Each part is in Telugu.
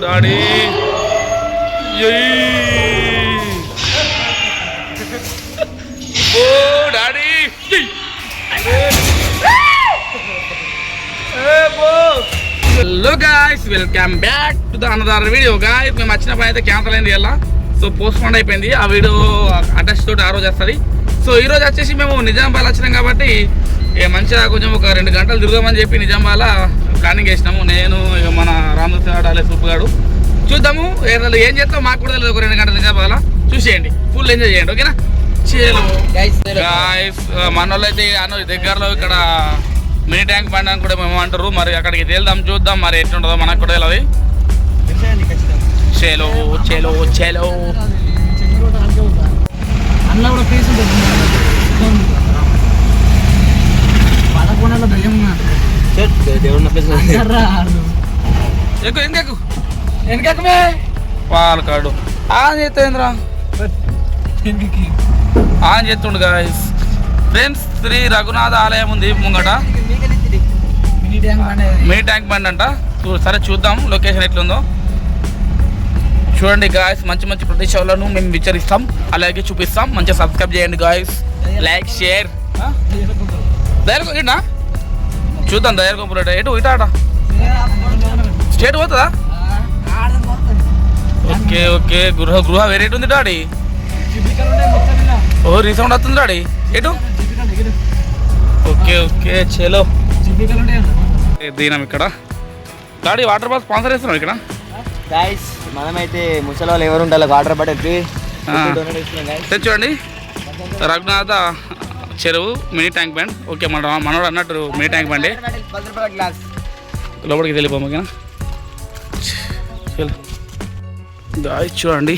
డాడీ ఓ daddy hello guys welcome back to the another video guys. మేము వచ్చిన పని అయితే క్యాన్సల్ అయింది ఇలా. సో పోస్ట్ పోన్ అయిపోయింది. ఆ వీడియో అటాచ్ తోటి ఆ రోజు వస్తుంది. సో ఈ రోజు వచ్చేసి మేము నిజామాబాద్ వచ్చినాం కాబట్టి మంచిగా కొంచెం ఒక 2 గంటలు తిరుగుదామని చెప్పి నిజామాబాద్ ప్లానింగ్ చేసినాము. నేను మన రామదాస్ సూప్ గాడు చూద్దాము ఏం చేస్తాం మాకు కూడా తెలియదు. ఒక 2 గంటలు నిజామాబాద్ చూసేయండి, ఫుల్ ఎంజాయ్ చేయండి. ఓకేనా? గాయ్స్ మన వాళ్ళు అయితే దగ్గరలో ఇక్కడ మినీ ట్యాంక్ బండ్ అని కూడా మేము అంటారు. మరి అక్కడికి వెళ్దాం, చూద్దాం మరి ఎట్లుంటుందో మనకు కూడా తెలియదు. చేలో చేలో చేలో పాలకాడు ఆన్ చేస్తుందిరా, ఆన్ చేస్తుండు గాయస్. ఫ్రెండ్స్ శ్రీ రఘునాథ ఆలయం ఉంది ముంగట, మినీ ట్యాంక్ బండ్ అంట. సరే చూద్దాం లొకేషన్ ఎట్లుందో. చూడండి గాయస్, మంచి మంచి ప్రదేశాలను మేము విచారిస్తాం, అలాగే చూపిస్తాం. మంచిగా సబ్స్క్రైబ్ చేయండి గాయస్, లైక్ షేర్. దయనా చూద్దాం దయగొంపులట ఎటు ఇటాట స్టేట్ పోతుందా? Okay okay. గృహ వెరైటీ ఉంది డాడీ. ఓ రీసౌండ్ వస్తుంది డాడీ ఎటు? ఓకే ఓకే చలో దిగినాం ఇక్కడ. డాడీ వాటర్ బాల్ స్పాన్సర్ చేస్తున్నాం ఇక్కడ. గైస్ మనమైతే ముసలి వాళ్ళు ఎవరు ఉండాలి వాటర్ బాటిల్ చూడండి రఘునాథ చెరువు మినీ ట్యాంక్ బండ్. ఓకే మనోడు అన్నట్టు మినీ ట్యాంక్ బండి. లోపలికి వెళ్ళిపోము ఓకేనా? గాయస్ చూడండి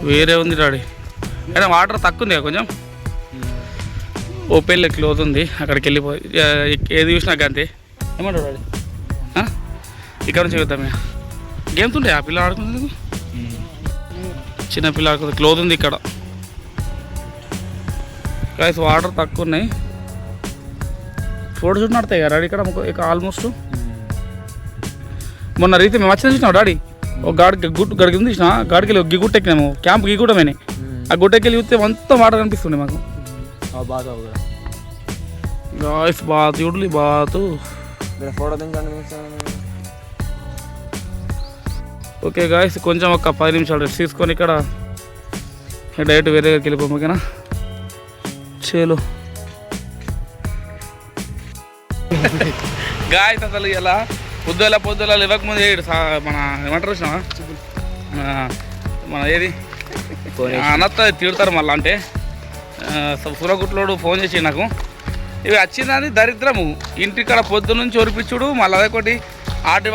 వేరే ఉంది డాడీ. అయినా వాటర్ తక్కువ ఉంది కొంచెం, ఓపెన్ క్లోజ్ ఉంది. అక్కడికి వెళ్ళిపోయి ఏది చూసినాక అంతే. ఏమంటాడు డాడీ? ఇక్కడ నుంచి చూద్దాం. గేమ్స్ ఉంటాయి ఆ పిల్ల ఆడుకుంటుంది, చిన్న పిల్ల ఆడుకుంటుంది. క్లోజ్ ఉంది ఇక్కడ గాయస్, వాటర్ తక్కువ ఉన్నాయి. ఫోటో షూట్ నడతాయి కదా డాడీ ఇక్కడ ఆల్మోస్ట్. మొన్న రీతి మేము వచ్చిన చూసినాం డాడీ, ఒక గడికి ఉంది చూసినా, గాడికి వెళ్ళి ఒక గుట్ట ఎక్కినాము. క్యాంప్ గీగుట్టమేనే. ఆ గుట్టకి వెళ్ళి చూస్తే మొత్తం వాటర్ కనిపిస్తుండే మాకు. గాయస్ బాత్ చూడలే, బాతు. ఓకే గాయస్, కొంచెం ఒక 10 నిమిషాలు రెస్ట్ తీసుకొని ఇక్కడ డైరెక్ట్ వేరే దగ్గరికి వెళ్ళిపోము ఓకేనా? చేలో గాయస్ అసలు ఇలా పొద్దుల ఇవ్వకముందు మన ఏమంటారు వచ్చినావా మన ఏది అనత్త తిడతారు మళ్ళీ. అంటే సురగుట్లోడు ఫోన్ చేసి నాకు ఇవి వచ్చిందని దరిద్రము. ఇంటికాడ పొద్దు నుంచి ఒరిపించుడు, మళ్ళీ అదొకటి ఆటి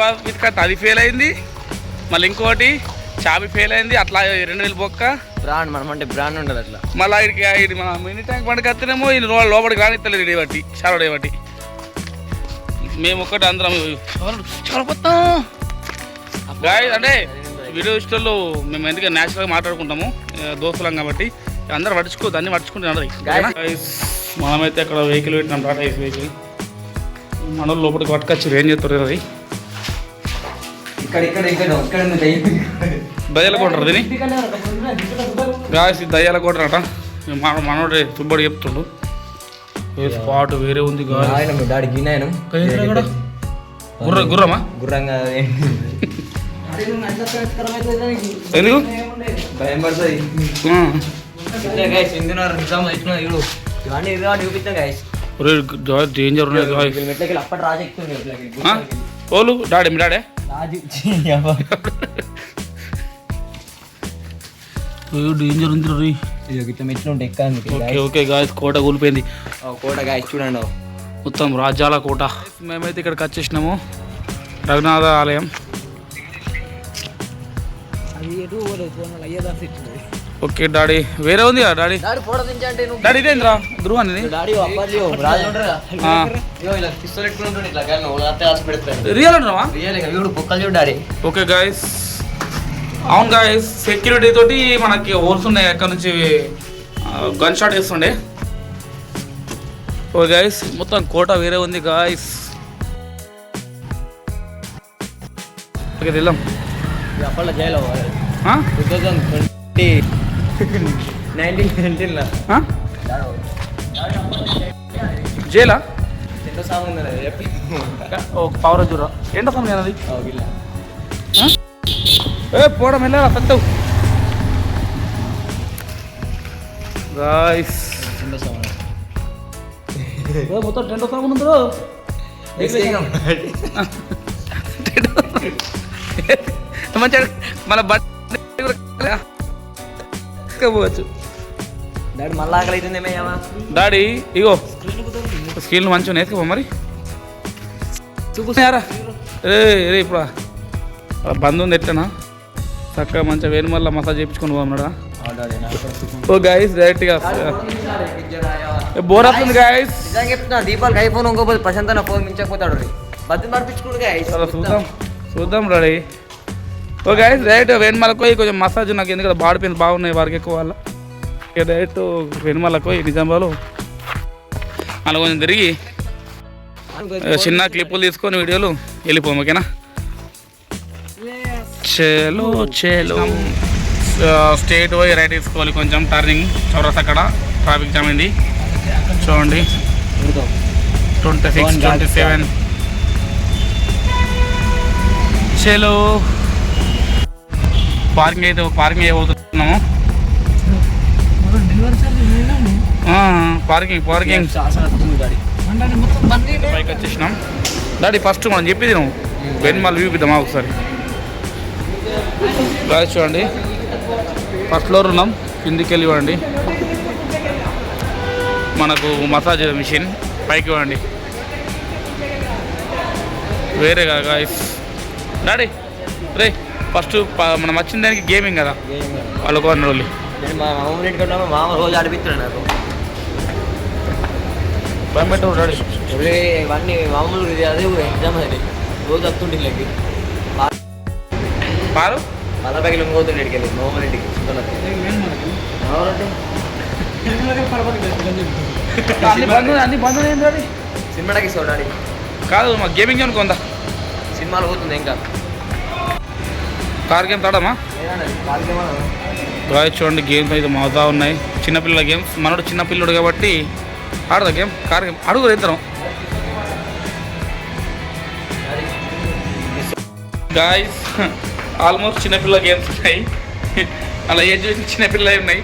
కట్ అది ఫెయిల్ అయింది, మళ్ళీ ఇంకోటి చాబి ఫెయిల్ అయింది. అట్లా 2000 బొక్క బ్రాండ్ మనం అంటే బ్రాండ్ ఉండదు అట్లా. మళ్ళీ ఇది మన మినీ ట్యాంక్ బండికి వస్తేనేమో ఇది లోపలికి రానిస్తలేదు ఇడే బట్టి షారోడే బట్టి. మేము ఒక్కటి అందరం గాయస్ అంటే వీడియో ఇష్టంలో మేము ఎందుకంటే న్యాచురల్గా మాట్లాడుకుంటాము దోస్తులం కాబట్టి అందరూ దాన్ని పట్టించుకుంటున్నారు. మనమైతే అక్కడ వెహికల్ పెట్టినాం, టాటా ఏసీ వెహికల్. మన లోపలికి పట్టుకొచ్చి ఏం చేస్తారు అది దయ్యాల కొట్టరు దీన్ని గాయస్, దయ్యాల కొట్టరట. మనోడే సుబ్బడి చెప్తుండు. స్పాట్ వేరే ఉంది గుర్రమా గుర్రంగా ఎందుకు భయం పడుతుంది. డేంజర్ ఉన్నాయి ఓలు డాడీ మీ డాడే డేంజర్ ఉంది రీ. ఓకే ఓకే గాయస్, కోట కూలిపోయింది. కోట గాయస్ చూడండి మొత్తం రాజ్యాల కోట. మేమైతే ఇక్కడికి వచ్చేసినాము, రఘునాథ ఆలయం. ఓకే డాడీ వేరే ఉంది కదా డాడీ. డాడీ ఇదేంద్రా ధ్రువాన్ని రియల్ అంటున్నావా? ఓకే గాయస్, అవును గాయస్, సెక్యూరిటీ తోటి మనకి హోల్స్ ఉన్నాయి, అక్కడ నుంచి గన్ షాట్ వేస్తుండే. ఓ గాయస్ మొత్తం కోట వేరే ఉంది గాయస్. ఓకే వెళ్దాం. అప్పట్లో జైలు 2019 జైలా ఎంతో సాగు ఒక పవర్ చూడ ఎండ సమయం అది పోవడం వెళ్ళారా సత్తవు గాయ్స్. మొత్తం టెంట్ సాగుంది బ్రో. మంచిగా మన బట్టవచ్చు డాడీ మళ్ళీ ఆకలి అవుతుందేమయ్యావా డాడీ. ఇగో స్క్రీన్లు మంచిగా నేర్చుకో మరి చూపుతారా రే రే ఇప్పుడు బంద్ ఉంది ఎట్లనా చక్కగా మంచిగా వేరు మళ్ళీ మసాజ్ చేయించుకొని పోన్నాడా. ఓ గాయస్ డైరెక్ట్గా బోర్ వస్తుంది గాయస్. చెప్తున్నా దీపాలకు ఐఫోన్ ఇంకోపోతే ప్రశాంత్ ఫోన్ మించకపోతాడు బద్దు నడిపించుకోడు చూద్దాం డాడీ. ఓ గాయస్ డైరెక్ట్ వేణుమలకు పోయి కొంచెం మసాజ్ నాకు ఎందుకంటే బాడీ పెయిన్ బాగున్నాయి వారికి ఎక్కువ వాళ్ళ ఇక డైరెక్ట్ వేణుమలకు పోయి నిజామాబాద్లో అలా కొంచెం తిరిగి చిన్న క్లిప్పులు తీసుకొని వీడియోలు వెళ్ళిపోము ఓకేనా. చలో చలో స్ట్రేట్ పోయి రైట్ తీసుకోవాలి కొంచెం టర్నింగ్ చౌరస్ అక్కడ ట్రాఫిక్ జామ్ అయింది చూడండి 26 27 చలో పార్కింగ్ అయిపోతున్నాము. పార్కింగ్ పైకి వచ్చేసినాం డాడీ. ఫస్ట్ మనం చెప్పేది నువ్వు వెన్మాల్ వ్యూ ఇద్దామా ఒకసారి గాయస్. చూడండి ఫస్ట్ ఫ్లోర్ ఉన్నాం, కిందికి వెళ్ళి ఇవ్వండి మనకు మసాజ్ మిషన్. పైకి ఇవ్వండి వేరేగా గాయస్. డాడీ రే ఫస్ట్ మనం వచ్చిన దానికి గేమింగ్ కదా వాళ్ళకు అన్నోళ్ళు మామ రోజు ఆడిపిస్తున్నాడు నాకు డాడీ. ఇవన్నీ మామూలు అదే ఎగ్జామ్ అది రోజు వస్తుండే ఇళ్ళకి పారు మళ్ళా పైకి ఇంకోతుండే ఇడికి మామూలు ఇంటికి అన్ని బంద్ ఏంటి సినిమాకి ఇస్తాడు డాడీ. కాదు మా గేమింగ్ అనుకుందా సినిమాలు పోతుంది ఇంకా కార్ గేమ్స్ ఆడమా గాయ. చూడండి గేమ్స్ అయితే మజా ఉన్నాయి చిన్నపిల్లల గేమ్స్. మనోడు చిన్నపిల్లడు కాబట్టి ఆడదా గేమ్ కార్ గేమ్ అడుగు ఇద్దరం గాయస్. ఆల్మోస్ట్ చిన్నపిల్లల గేమ్స్ ఉన్నాయి అలా ఏజ్ చిన్నపిల్లలు ఉన్నాయి.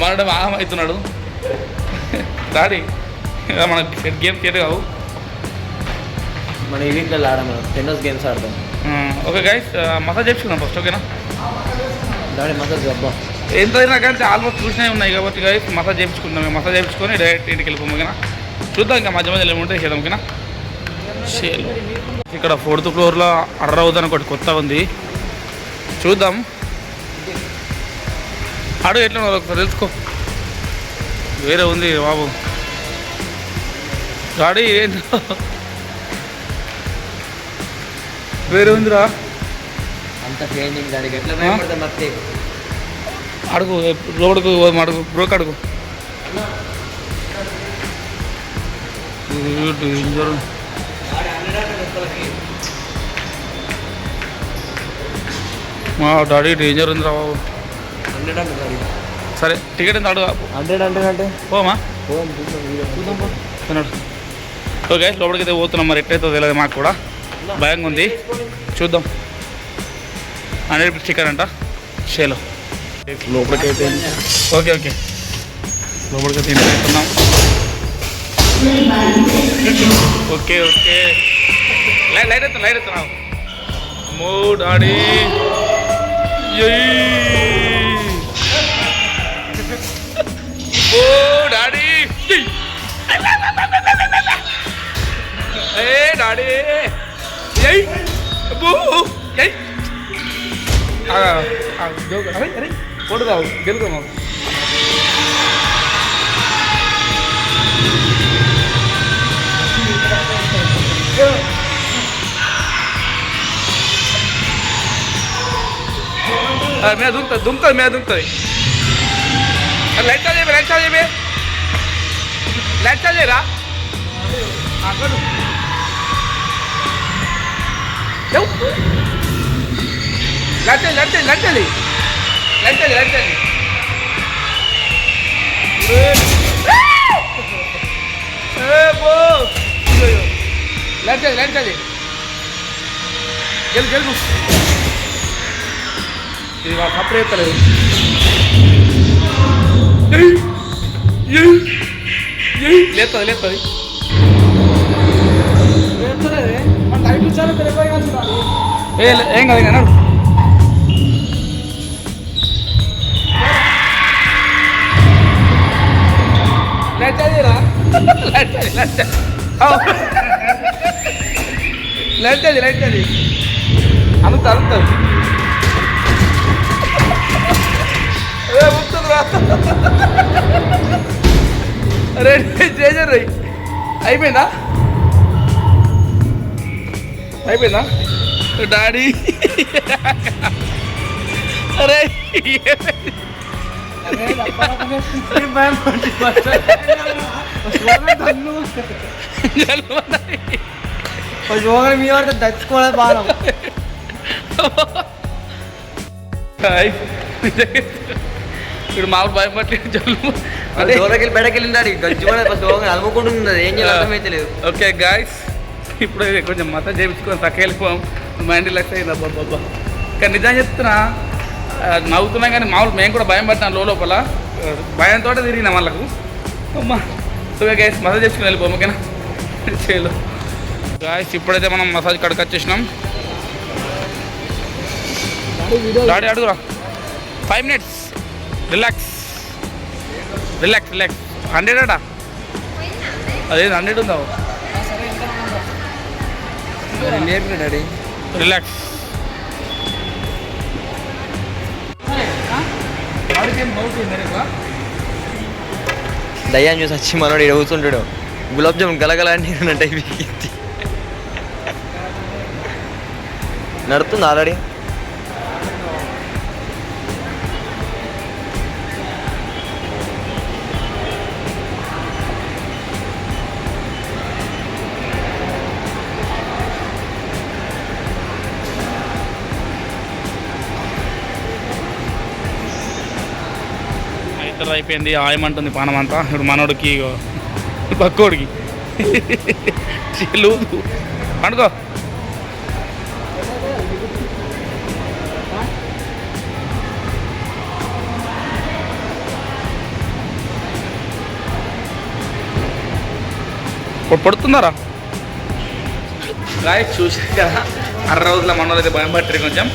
మనోడు ఆహం అవుతున్నాడు డాడీ. మన గేమ్స్ ఏడు కావు మన ఈవెంట్లో ఆడము టెన్నిస్ గేమ్స్ ఆడతాం. ఓకే గైస్ మసాజ్ చేయించుకుందాం ఫస్ట్ ఓకేనా డాడీ మసాజ్ అబ్బా ఎంతైనా కానీ ఆల్మోస్ట్ చూసినవి ఉన్నాయి కాబట్టి గైస్ మసాజ్ చేయించుకుందాం. మేము మసాజ్ చేయించుకొని డైరెక్ట్ ఇంటికి వెళ్ళిపోము ఓకేనా. చూద్దాం ఇంకా మధ్య మధ్యలో ఏముంటే చేద్దాం ఓకేనా. షేలో ఇక్కడ 4th ఫ్లోర్లో అర్రవుదని ఒకటి కొత్త ఉంది చూద్దాం. అడుగు ఎట్లా ఒకసారి తెలుసుకో. వేరే ఉంది బాబు గాడి ఏంటో వేరే ఉందిరా అంత ట్రైనింగ్ దానికి ఎట్లా భయపడతాం మర్తే అడుగు రోడ్కు అడుగు బ్రోక్ అడుగు. మా డాడీ డేంజర్ ఉందిరా బాబు. 100 అంటే సరే టికెట్ ఎంత అడుగు 100 అంటే పోమా తిన్నాడు. ఓకే లోపలికి అయితే పోతున్నాం మరి ఎట్లయితే తెలియదు మాకు కూడా భయంగా ఉంది చూద్దాం. 100 రూపీస్ టికెట్ అంట షేలో లోపలికైతే ఓకే ఓకే లోపలికైతే వెళ్తున్నాం. ఓకే ఓకే లైట్ ఎత్తున్నావు మో డాడీ. ఓ డాడీ ఏ డాడీ అరే కొడుదావు గెలుగుమా. మీద దుంకుతుంది మీద దుంకుతుంది. లైట్ చార్జ్ లైట్ చార్జ్ చేయరా లడ్చండి లడ్చండి లడ్చండి లడ్చండి లడ్చండి లడ్చండి లడ్చండి గెలు గెలుపు ఇది కప్పుడు ఎత్తలేదు లేస్తుంది లేస్తుంది ఏం కాదు ఇంకా నడు లడ్చదిరా లడ్చది లడ్చది లడ్చది లడ్చది అనుతా అనుతుంది ముస్తుందిరా అరే చేసారు రై అయిపోయిందా అయిపోయిందా డాడీ అరే మీ వాడితో దచ్చుకోవడం బాగా ఇప్పుడు మామూలు భయపడలేదు జలుబు జోలకెళ్ళి బయటకెళ్ళిండాడు గజ్జి అలుముకుంటుంది ఏం చేయాలి అర్థమైతే లేదు. ఓకే గాయస్ ఇప్పుడు కొంచెం మతం చేయించుకొని తక్కువ వెళ్ళిపోయాం మైండ్ రిలాక్స్ అయింది అబ్బాబ్బా కానీ నిజం చెప్తున్నా నవ్వుతున్నాం కానీ మామూలు మేము కూడా భయం పట్టినాం లోపల భయంతో తిరిగినాం వాళ్ళకు అమ్మా సో గాయస్ మసాజ్ చేసుకుని వెళ్ళిపోయాం ఓకేనా చేయలో గాయస్ ఇప్పుడైతే మనం మసాజ్ కడక వచ్చేసినాం డాడీ అడుగురా 5 minutes రిలాక్స్ రిలాక్స్ రిలాక్స్ 100 అడా అదే 100 ఉందా డాడీ రిలాక్స్ దయ్యాన్ని చూసి వచ్చి మనోడు ఇక్కడ కూర్చుంటాడు గులాబ్ జామున్ గలగల అని టైప్ నడుతుంది ఆల్రెడీ ఇద్దరు అయిపోయింది ఆయమంటుంది పానం అంతా ఇప్పుడు మనోడికి పక్కోడికి లూదు పండుకో పడుతున్నారా గాయ చూసారు కదా 6 రోజుల మనోళ్ళు అయితే భయం పట్టారు కొంచెం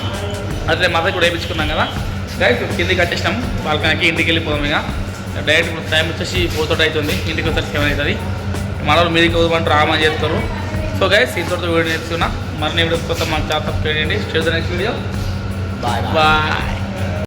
అదే మసాజ్ కూడా వేయించుకున్నాం కదా గాయ కిందికి వచ్చేసినాం బాల్కనీకి ఇంటికి వెళ్ళిపోదాం ఇక డైరెక్ట్ ఇప్పుడు టైం వచ్చేసి 4:30 అవుతుంది ఇంటికి వచ్చేసి 7 అవుతుంది మనోళ్ళు మీదికి వదమంటారు రామని చేస్తారు సో గైస్ ఇంతటితో వీడియో నేర్చుకున్నా మరిన్ని వీడియోస్ కోసం మన ఛానల్ సబ్స్క్రైబ్ చేయండి share the next video bye